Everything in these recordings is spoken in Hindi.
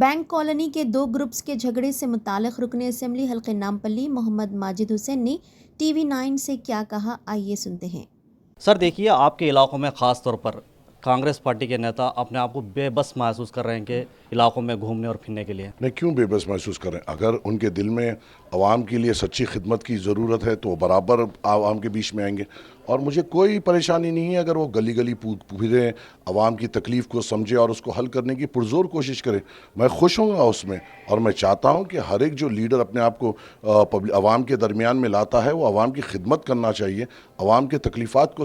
बैंक कॉलोनी के दो ग्रुप्स के झगड़े से मुताल्लिक़ रुकने असेंबली हल्के नामपल्ली मोहम्मद माजिद हुसैन ने TV9 से क्या कहा, आइए सुनते हैं। सर देखिए, आपके इलाकों में ख़ास तौर पर कांग्रेस पार्टी के नेता अपने आप को बेबस महसूस कर रहे हैं कि इलाकों में घूमने और फिरने के लिए। नहीं, क्यों बेबस महसूस करें? अगर उनके दिल में आवाम के लिए सच्ची खिदमत की ज़रूरत है तो वो बराबर आवाम के बीच में आएंगे। और मुझे कोई परेशानी नहीं है अगर वो गली गली फिरें, आवाम की तकलीफ़ को समझे और उसको हल करने की पुरज़ोर कोशिश करें। मैं खुश होऊंगा उसमें, और मैं चाहता हूं कि हर एक जो लीडर अपने आप को आवाम के दरमियान में लाता है वो आवाम की खिदमत करना चाहिए, आवाम के तकलीफ़ात को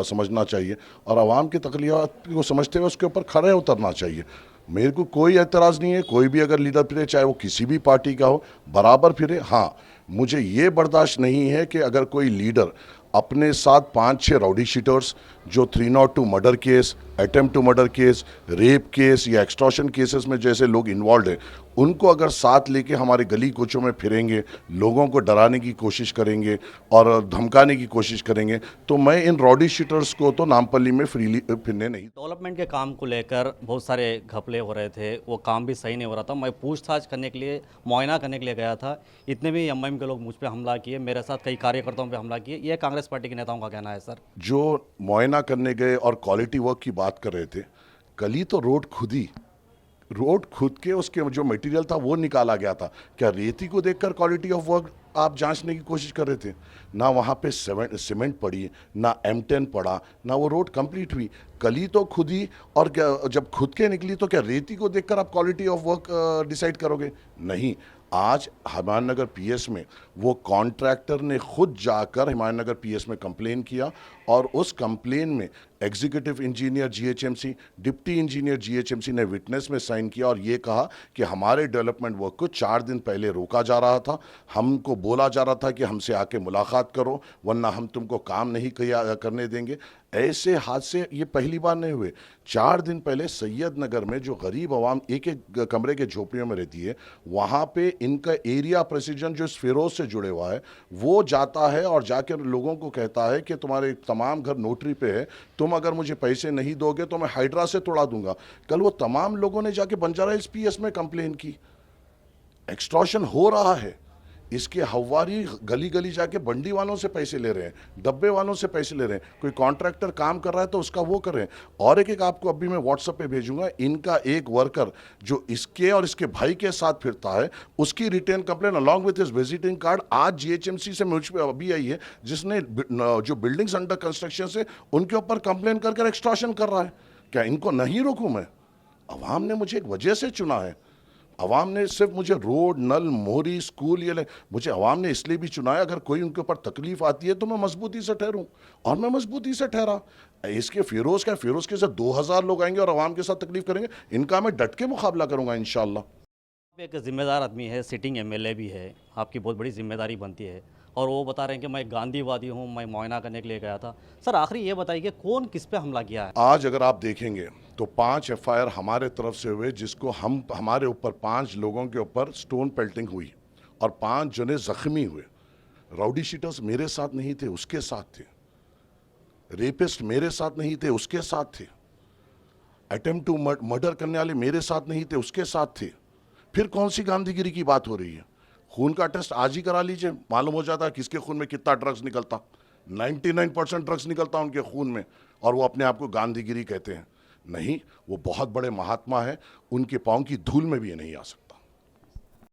समझना चाहिए और आवाम की तकलीफ़ात को समझते हुए उसके ऊपर खड़े उतरना चाहिए। मेरे को कोई एतराज़ नहीं है, कोई भी अगर लीडर फिरे, चाहे वो किसी भी पार्टी का हो, बराबर फिरे। हाँ, मुझे ये बर्दाश्त नहीं है कि अगर कोई लीडर अपने साथ 5-6 राउडी शीटर्स जो 302 murder case, attempt to murder case, rape case या एक्सटॉर्शन केसेस में जैसे लोग इन्वॉल्व हैं, उनको अगर साथ लेके हमारे गली कूचों में फिरेंगे, लोगों को डराने की कोशिश करेंगे और धमकाने की कोशिश करेंगे, तो मैं इन राउडी शीटर्स को तो नामपल्ली में फ्रीली फिरने नहीं। डेवलपमेंट के काम को लेकर बहुत सारे घपले हो रहे थे, वो काम भी सही नहीं हो रहा था। मैं पूछताछ करने के लिए, मुआयना करने के लिए गया था। इतने भी एमआईएम के लोग मुझ पर हमला किए, मेरे साथ कई कार्यकर्ताओं पर हमला किए। ये कांग्रेस पार्टी के नेताओं का कहना है। सर, जो मुआयना करने गए और क्वालिटी वर्क की बात कर रहे थे, कल ही तो रोड खुद के उसके जो मटेरियल था वो निकाला गया था। क्या रेती को देखकर क्वालिटी ऑफ वर्क आप जांचने की कोशिश कर रहे थे? ना वहाँ पे सीमेंट पड़ी, ना M10 पड़ा, ना वो रोड कंप्लीट हुई। कल ही तो खुद ही, और क्या जब खुद के निकली तो क्या रेती को देखकर आप क्वालिटी ऑफ वर्क डिसाइड करोगे? नहीं। आज हिमायत नगर PS में वो कॉन्ट्रैक्टर ने खुद जाकर हिमायत नगर PS में कंप्लेन किया और उस कंप्लेन में executive engineer GHMC, deputy engineer GHMC ने विटनेस में साइन किया और ये कहा कि हमारे डेवलपमेंट वर्क को 4 दिन पहले रोका जा रहा था। हमको बोला जा रहा था कि हमसे आके मुलाकात करो वरना हम तुमको काम नहीं करने देंगे। ऐसे हादसे ये पहली बार नहीं हुए। 4 दिन पहले सैयद नगर में जो गरीब आवाम एक एक कमरे के झोपड़ियों में रहती है, वहाँ पे इनका एरिया प्रेसिडेंट जो इस फिरोज से जुड़े हुआ है वो जाता है और जाकर लोगों को कहता है कि तुम्हारे तमाम घर नोटरी पे है, तुम अगर मुझे पैसे नहीं दोगे तो मैं हाइड्रा से तोड़ा दूंगा। कल वो तमाम लोगों ने जाके बंजारा हिल्स PS में कंप्लेन की। एक्सटॉर्शन हो रहा है, इसके हवारी गली गली जाके बंडी वालों से पैसे ले रहे हैं, डब्बे वालों से पैसे ले रहे हैं। कोई कॉन्ट्रैक्टर काम कर रहा है तो उसका वो कर रहे हैं। और एक आपको अभी मैं व्हाट्सएप पे भेजूंगा, इनका एक वर्कर जो इसके और इसके भाई के साथ फिरता है, उसकी return complain along with his visiting card आज GHMC से मुझ पे अभी आई है, जिसने जो बिल्डिंग्स अंडर कंस्ट्रक्शन से उनके ऊपर कंप्लेन कर एक्सटॉर्शन कर रहा है। क्या इनको नहीं रोकूं मैं? अवाम ने मुझे एक वजह से चुना है। अवाम ने सिर्फ मुझे रोड, नल, मोहरी, स्कूल मुझे अवाम ने इसलिए भी चुना है, अगर कोई उनके ऊपर तकलीफ आती है तो मैं मजबूती से ठहरूं, और मैं मजबूती से ठहरा। इसके फिरोज के साथ 2000 लोग आएंगे और अवाम के साथ तकलीफ करेंगे, इनका मैं डट के मुकाबला करूंगा इंशाल्लाह। आप एक जिम्मेदार आदमी है, सिटिंग MLA भी है, आपकी बहुत बड़ी जिम्मेदारी बनती है और वो बता रहे हैं कि मैं गांधीवादी हूँ, मैं मुआयना करने के लिए गया था। सर, आखिरी ये बताइए कि कौन किस पे हमला किया है? आज अगर आप देखेंगे तो 5 FIR हमारे तरफ से हुए, जिसको हमारे ऊपर 5 लोगों के ऊपर स्टोन पेल्टिंग हुई और 5 जने जख्मी हुए। राउडी शीटर्स मेरे साथ नहीं थे, उसके साथ थे। रेपिस्ट मेरे साथ नहीं थे, उसके साथ थे। अटेम्प्ट टू मर्डर करने वाले मेरे साथ नहीं थे, उसके साथ थे। फिर कौन सी गांधीगिरी की बात हो रही है? खून का टेस्ट आज ही करा लीजिए, मालूम हो जाता है किसके खून में कितना ड्रग्स निकलता। 99% ड्रग्स निकलता उनके खून में, और वो अपने आप को गांधीगिरी कहते हैं। नहीं, वो बहुत बड़े महात्मा है, उनके पाँव की धूल में भी ये नहीं आ सकते।